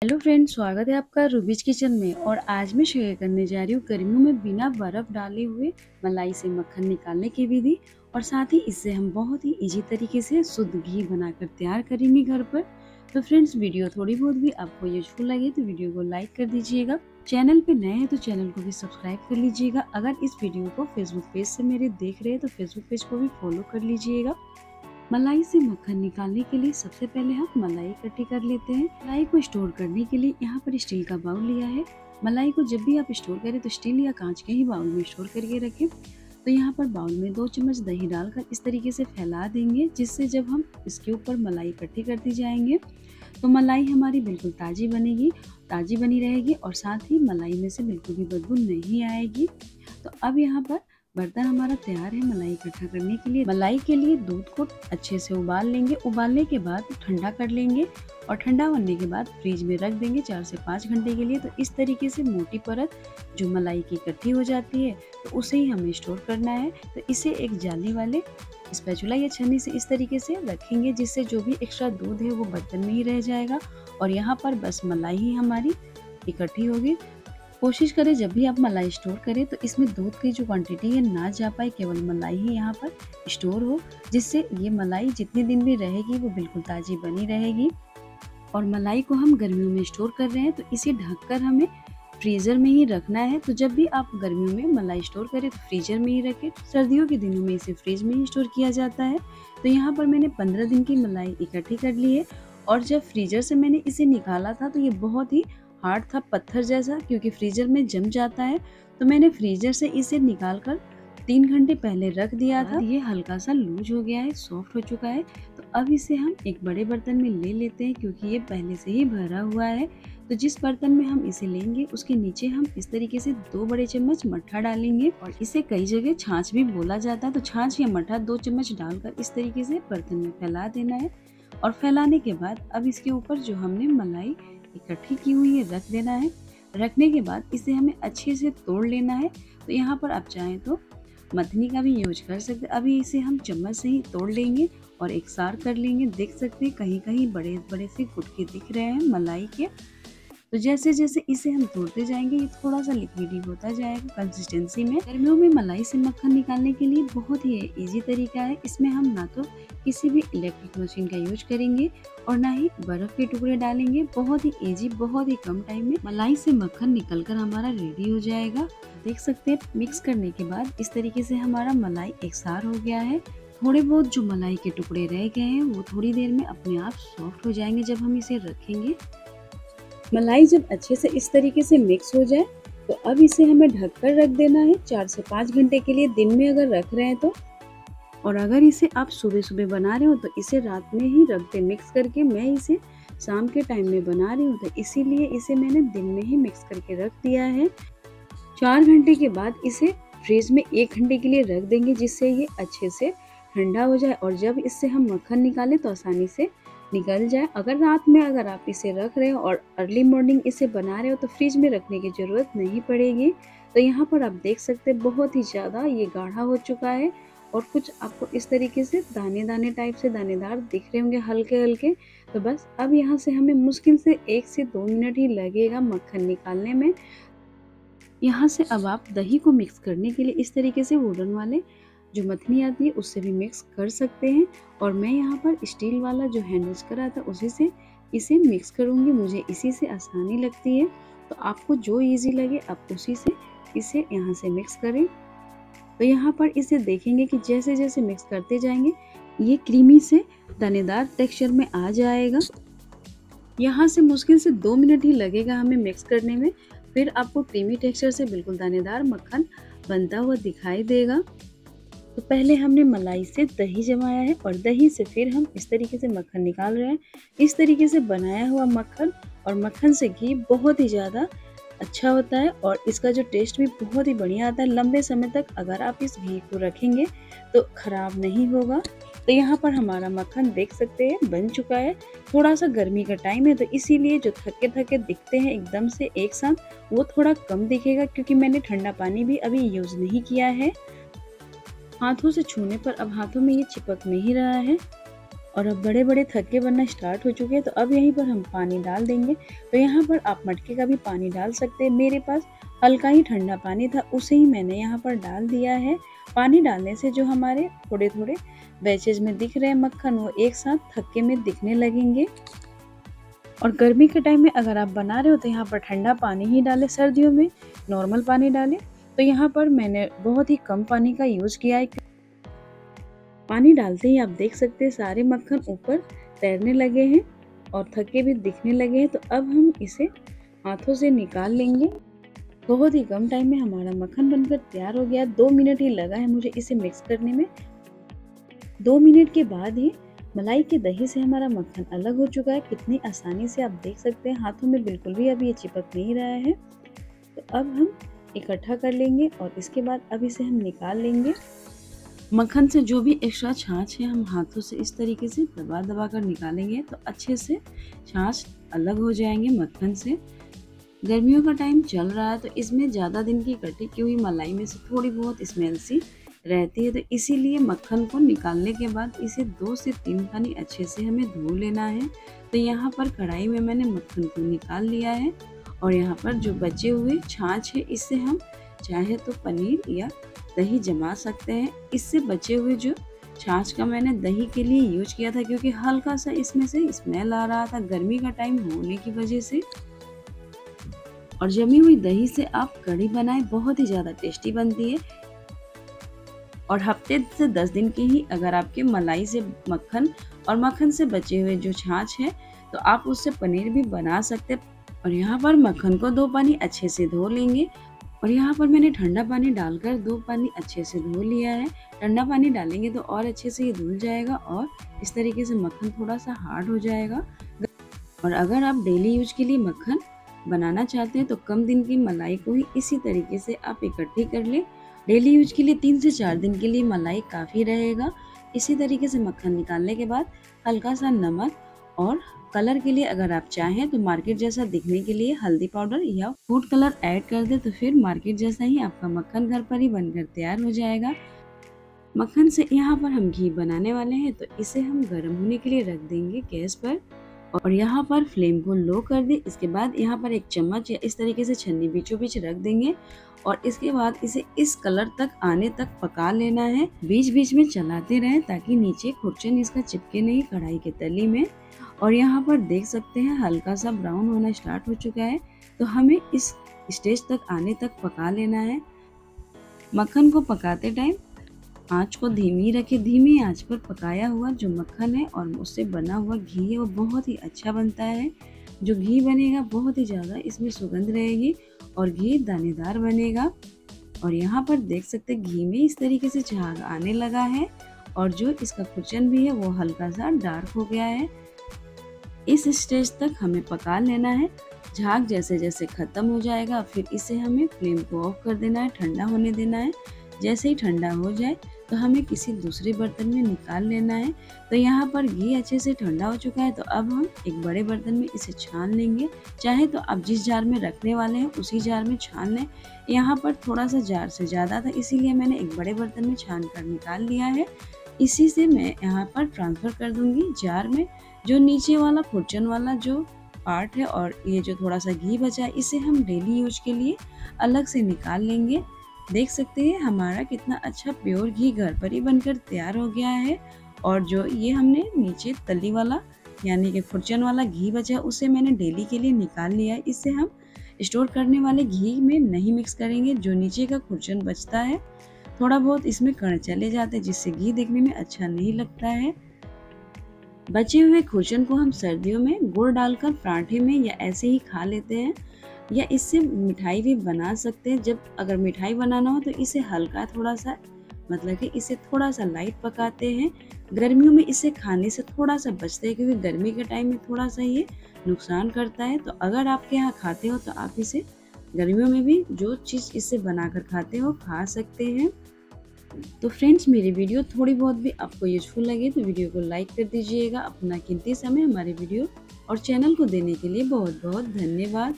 Hello friends, स्वागत है आपका रूबीज किचन में। और आज मैं शेयर करने जा रही हूँ गर्मियों में बिना बर्फ डाले हुए मलाई से मक्खन निकालने की विधि। और साथ ही इससे हम बहुत ही इजी तरीके से शुद्ध घी बनाकर तैयार करेंगे घर पर। तो फ्रेंड्स, वीडियो थोड़ी बहुत भी आपको यूजफुल लगे तो वीडियो को लाइक कर दीजिएगा। चैनल पे नए हैं तो चैनल को भी सब्सक्राइब कर लीजिएगा। अगर इस वीडियो को फेसबुक पेज से मेरे देख रहे हैं तो फेसबुक पेज को भी फॉलो कर लीजिएगा। मलाई से मक्खन निकालने के लिए सबसे पहले हम मलाई इकट्ठी कर लेते हैं। मलाई को स्टोर करने के लिए यहाँ पर स्टील का बाउल लिया है। मलाई को जब भी आप स्टोर करें तो स्टील या कांच के ही बाउल में स्टोर करके रखें। तो यहाँ पर बाउल में 2 चम्मच दही डालकर इस तरीके से फैला देंगे, जिससे जब हम इसके ऊपर मलाई इकट्ठी करती जाएंगे तो मलाई हमारी बिल्कुल ताज़ी बनेगी, ताज़ी बनी रहेगी और साथ ही मलाई में से बिल्कुल भी बदबू नहीं आएगी। तो अब यहाँ पर बर्तन हमारा तैयार है मलाई इकट्ठा करने के लिए। मलाई के लिए दूध को अच्छे से उबाल लेंगे। उबालने के बाद ठंडा कर लेंगे और ठंडा होने के बाद फ्रिज में रख देंगे 4 से 5 घंटे के लिए। तो इस तरीके से मोटी परत जो मलाई की इकट्ठी हो जाती है तो उसे ही हमें स्टोर करना है। तो इसे एक जाली वाले स्पैचुला या छन्नी से इस तरीके से रखेंगे, जिससे जो भी एक्स्ट्रा दूध है वो बर्तन में ही रह जाएगा और यहाँ पर बस मलाई ही हमारी इकट्ठी होगी। कोशिश करें जब भी आप मलाई स्टोर करें तो इसमें दूध की जो क्वांटिटी है ना जा पाए, केवल मलाई ही यहाँ पर स्टोर हो, जिससे ये मलाई जितने दिन भी रहेगी वो बिल्कुल ताज़ी बनी रहेगी। और मलाई को हम गर्मियों में स्टोर कर रहे हैं तो इसे ढककर हमें फ्रीज़र में ही रखना है। तो जब भी आप गर्मियों में मलाई स्टोर करें तो फ्रीज़र में ही रखें। सर्दियों के दिनों में इसे फ्रिज में ही स्टोर किया जाता है। तो यहाँ पर मैंने 15 दिन की मलाई इकट्ठी कर ली है और जब फ्रीज़र से मैंने इसे निकाला था तो ये बहुत ही हार्ड था, पत्थर जैसा, क्योंकि फ्रीजर में जम जाता है। तो मैंने फ्रीजर से इसे निकाल कर 3 घंटे पहले रख दिया था। ये हल्का सा लूज हो गया है, सॉफ्ट हो चुका है। तो अब इसे हम एक बड़े बर्तन में ले लेते हैं, क्योंकि ये पहले से ही भरा हुआ है। तो जिस बर्तन में हम इसे लेंगे उसके नीचे हम इस तरीके से 2 बड़े चम्मच मट्ठा डालेंगे। और इसे कई जगह छाछ भी बोला जाता है। तो छाछ या मट्ठा 2 चम्मच डालकर इस तरीके से बर्तन में फैला देना है। और फैलाने के बाद अब इसके ऊपर जो हमने मलाई इकट्ठी की हुई है रख देना है। रखने के बाद इसे हमें अच्छे से तोड़ लेना है। तो यहाँ पर आप चाहें तो मथनी का भी यूज कर सकते हैं। अभी इसे हम चम्मच से ही तोड़ लेंगे और एक सार कर लेंगे। देख सकते हैं कहीं कहीं बड़े बड़े से गुटके दिख रहे हैं मलाई के। तो जैसे जैसे इसे हम तोड़ते जाएंगे ये थोड़ा सा लिक्विडी होता जाएगा कंसिस्टेंसी में। गर्मियों में मलाई से मक्खन निकालने के लिए बहुत ही इजी तरीका है। इसमें हम ना तो किसी भी इलेक्ट्रिक मशीन का यूज करेंगे और ना ही बर्फ के टुकड़े डालेंगे। बहुत ही इजी, बहुत ही कम टाइम में मलाई से मक्खन निकलकर हमारा रेडी हो जाएगा। देख सकते हैं मिक्स करने के बाद इस तरीके से हमारा मलाई एकसार हो गया है। थोड़े बहुत जो मलाई के टुकड़े रह गए हैं वो थोड़ी देर में अपने आप सॉफ्ट हो जाएंगे जब हम इसे रखेंगे। मलाई जब अच्छे से इस तरीके से मिक्स हो जाए तो अब इसे हमें ढककर रख देना है 4 से 5 घंटे के लिए, दिन में अगर रख रहे हैं तो। और अगर इसे आप सुबह सुबह बना रहे हो तो इसे रात में ही रख दे मिक्स करके। मैं इसे शाम के टाइम में बना रही हूँ तो इसीलिए इसे मैंने दिन में ही मिक्स करके रख दिया है। 4 घंटे के बाद इसे फ्रिज में 1 घंटे के लिए रख देंगे, जिससे ये अच्छे से ठंडा हो जाए और जब इससे हम मक्खन निकालें तो आसानी से निकल जाए। अगर रात में अगर आप इसे रख रहे हो और अर्ली मॉर्निंग इसे बना रहे हो तो फ्रिज में रखने की ज़रूरत नहीं पड़ेगी। तो यहाँ पर आप देख सकते हैं बहुत ही ज़्यादा ये गाढ़ा हो चुका है और कुछ आपको इस तरीके से दाने दाने टाइप से दानेदार दिख रहे होंगे, हल्के हल्के। तो बस अब यहाँ से हमें मुश्किल से 1 से 2 मिनट ही लगेगा मक्खन निकालने में। यहाँ से अब आप दही को मिक्स करने के लिए इस तरीके से वुडन वाले जो मथनी आती है उससे भी मिक्स कर सकते हैं। और मैं यहाँ पर स्टील वाला जो हैंड विस्कर आता है उसी से इसे मिक्स करूँगी, मुझे इसी से आसानी लगती है। तो आपको जो इजी लगे आप उसी से इसे यहाँ से मिक्स करें। तो यहाँ पर इसे देखेंगे कि जैसे जैसे मिक्स करते जाएंगे ये क्रीमी से दानेदार टेक्सचर में आ जाएगा। यहाँ से मुश्किल से 2 मिनट ही लगेगा हमें मिक्स करने में, फिर आपको क्रीमी टेक्सचर से बिल्कुल दानेदार मक्खन बनता हुआ दिखाई देगा। तो पहले हमने मलाई से दही जमाया है और दही से फिर हम इस तरीके से मक्खन निकाल रहे हैं। इस तरीके से बनाया हुआ मक्खन और मक्खन से घी बहुत ही ज़्यादा अच्छा होता है और इसका जो टेस्ट भी बहुत ही बढ़िया आता है। लंबे समय तक अगर आप इस घी को रखेंगे तो ख़राब नहीं होगा। तो यहाँ पर हमारा मक्खन देख सकते हैं बन चुका है। थोड़ा सा गर्मी का टाइम है तो इसीलिए जो थके थके दिखते हैं एकदम से एक साथ वो थोड़ा कम दिखेगा, क्योंकि मैंने ठंडा पानी भी अभी यूज़ नहीं किया है। हाथों से छूने पर अब हाथों में ये चिपक नहीं रहा है और अब बड़े-बड़े थक्के बनना स्टार्ट हो चुके हैं, तो अब यहीं पर हम पानी डाल देंगे। तो यहाँ पर आप मटके का भी पानी डाल सकते हैं। मेरे पास हल्का ही ठंडा पानी था, उसे ही मैंने यहाँ पर डाल दिया है। पानी डालने से जो हमारे थोड़े-थोड़े बैचेज़ में दिख रहे हैं मक्खन, वो एक साथ थक्के में दिखने लगेंगे। और गर्मी के टाइम में अगर आप बना रहे हो तो यहाँ पर ठंडा पानी ही डालें, सर्दियों में नॉर्मल पानी डालें। तो यहाँ पर मैंने बहुत ही कम पानी का यूज़ किया है। पानी डालते ही आप देख सकते हैं सारे मक्खन ऊपर तैरने लगे हैं और थक्के भी दिखने लगे हैं। तो अब हम इसे हाथों से निकाल लेंगे। बहुत ही कम टाइम में हमारा मक्खन बनकर तैयार हो गया। 2 मिनट ही लगा है मुझे इसे मिक्स करने में। 2 मिनट के बाद ही मलाई के दही से हमारा मक्खन अलग हो चुका है। कितनी आसानी से आप देख सकते हैं, हाथों में बिल्कुल भी अभी ये चिपक नहीं रहा है। तो अब हम इकट्ठा कर लेंगे और इसके बाद अब इसे हम निकाल लेंगे। मक्खन से जो भी एक्स्ट्रा छाछ है हम हाथों से इस तरीके से दबा दबा कर निकालेंगे तो अच्छे से छाछ अलग हो जाएंगे मक्खन से। गर्मियों का टाइम चल रहा है तो इसमें ज़्यादा दिन की इकट्ठी की हुई मलाई में से थोड़ी बहुत स्मेल सी रहती है, तो इसीलिए मक्खन को निकालने के बाद इसे 2 से 3 पानी अच्छे से हमें धो लेना है। तो यहाँ पर कढ़ाई में मैंने मक्खन को निकाल लिया है और यहाँ पर जो बचे हुए छाछ है इससे हम चाहे तो पनीर या दही जमा सकते हैं। इससे बचे हुए जो छाछ का मैंने दही के लिए यूज किया था, क्योंकि हल्का सा इसमें से स्मेल आ रहा था गर्मी का टाइम होने की वजह से। और जमी हुई दही से आप कढ़ी बनाएं, बहुत ही ज़्यादा टेस्टी बनती है। और हफ्ते से 10 दिन की ही अगर आपके मलाई से मक्खन और मक्खन से बचे हुए जो छाछ है तो आप उससे पनीर भी बना सकते हैं। और यहाँ पर मक्खन को 2 पानी अच्छे से धो लेंगे और यहाँ पर मैंने ठंडा पानी डालकर 2 पानी अच्छे से धो लिया है। ठंडा पानी डालेंगे तो और अच्छे से ये धुल जाएगा और इस तरीके से मक्खन थोड़ा सा हार्ड हो जाएगा। और अगर आप डेली यूज के लिए मक्खन बनाना चाहते हैं तो कम दिन की मलाई को ही इसी तरीके से आप इकट्ठी कर लें। डेली यूज के लिए 3 से 4 दिन के लिए मलाई काफ़ी रहेगा। इसी तरीके से मक्खन निकालने के बाद हल्का सा नमक और कलर के लिए अगर आप चाहें तो मार्केट जैसा दिखने के लिए हल्दी पाउडर या फूड कलर ऐड कर दे, तो फिर मार्केट जैसा ही आपका मक्खन घर पर ही बनकर तैयार हो जाएगा। मक्खन से यहाँ पर हम घी बनाने वाले हैं तो इसे हम गर्म होने के लिए रख देंगे गैस पर और यहाँ पर फ्लेम को लो कर दे। इसके बाद यहाँ पर एक चम्मच या इस तरीके से छन्नी बीचों बीच रख देंगे और इसके बाद इसे इस कलर तक आने तक पका लेना है। बीच बीच में चलाते रहें ताकि नीचे खुरचन इसका चिपके नहीं कढ़ाई के तली में। और यहाँ पर देख सकते हैं हल्का सा ब्राउन होना स्टार्ट हो चुका है, तो हमें इस स्टेज तक आने तक पका लेना है। मक्खन को पकाते टाइम आँच को धीमी रखें। धीमी आँच पर पकाया हुआ जो मक्खन है और उससे बना हुआ घी है वो बहुत ही अच्छा बनता है। जो घी बनेगा बहुत ही ज़्यादा इसमें सुगंध रहेगी और घी दानेदार बनेगा। और यहाँ पर देख सकते घी में इस तरीके से झाग आने लगा है और जो इसका खुरचन भी है वो हल्का सा डार्क हो गया है। इस स्टेज तक हमें पका लेना है। झाग जैसे जैसे ख़त्म हो जाएगा फिर इसे हमें फ्लेम को ऑफ कर देना है, ठंडा होने देना है। जैसे ही ठंडा हो जाए तो हमें किसी दूसरे बर्तन में निकाल लेना है। तो यहाँ पर घी अच्छे से ठंडा हो चुका है, तो अब हम एक बड़े बर्तन में इसे छान लेंगे। चाहे तो आप जिस जार में रखने वाले हैं उसी जार में छान लें। यहाँ पर थोड़ा सा जार से ज़्यादा था इसीलिए मैंने एक बड़े बर्तन में छान कर निकाल लिया है। इसी से मैं यहाँ पर ट्रांसफ़र कर दूँगी जार में। जो नीचे वाला खुरचन वाला जो पार्ट है और ये जो थोड़ा सा घी बचा है इसे हम डेली यूज के लिए अलग से निकाल लेंगे। देख सकते हैं हमारा कितना अच्छा प्योर घी घर पर ही बनकर तैयार हो गया है। और जो ये हमने नीचे तली वाला यानी कि खुरचन वाला घी बचा उसे मैंने डेली के लिए निकाल लिया है। इससे हम स्टोर करने वाले घी में नहीं मिक्स करेंगे। जो नीचे का खुरचन बचता है थोड़ा बहुत इसमें कण चले जाते हैं जिससे घी देखने में अच्छा नहीं लगता है। बचे हुए खुरचन को हम सर्दियों में गुड़ डालकर पराठे में या ऐसे ही खा लेते हैं या इससे मिठाई भी बना सकते हैं। जब अगर मिठाई बनाना हो तो इसे हल्का थोड़ा सा मतलब कि इसे थोड़ा सा लाइट पकाते हैं। गर्मियों में इसे खाने से थोड़ा सा बचते हैं क्योंकि गर्मी के टाइम में थोड़ा सा ये नुकसान करता है। तो अगर आपके यहाँ खाते हो तो आप इसे गर्मियों में भी जो चीज़ इससे बनाकर खाते हो खा सकते हैं। तो फ्रेंड्स मेरी वीडियो थोड़ी बहुत भी आपको यूजफुल लगे तो वीडियो को लाइक कर दीजिएगा। अपना कीमती समय हमारे वीडियो और चैनल को देने के लिए बहुत बहुत धन्यवाद।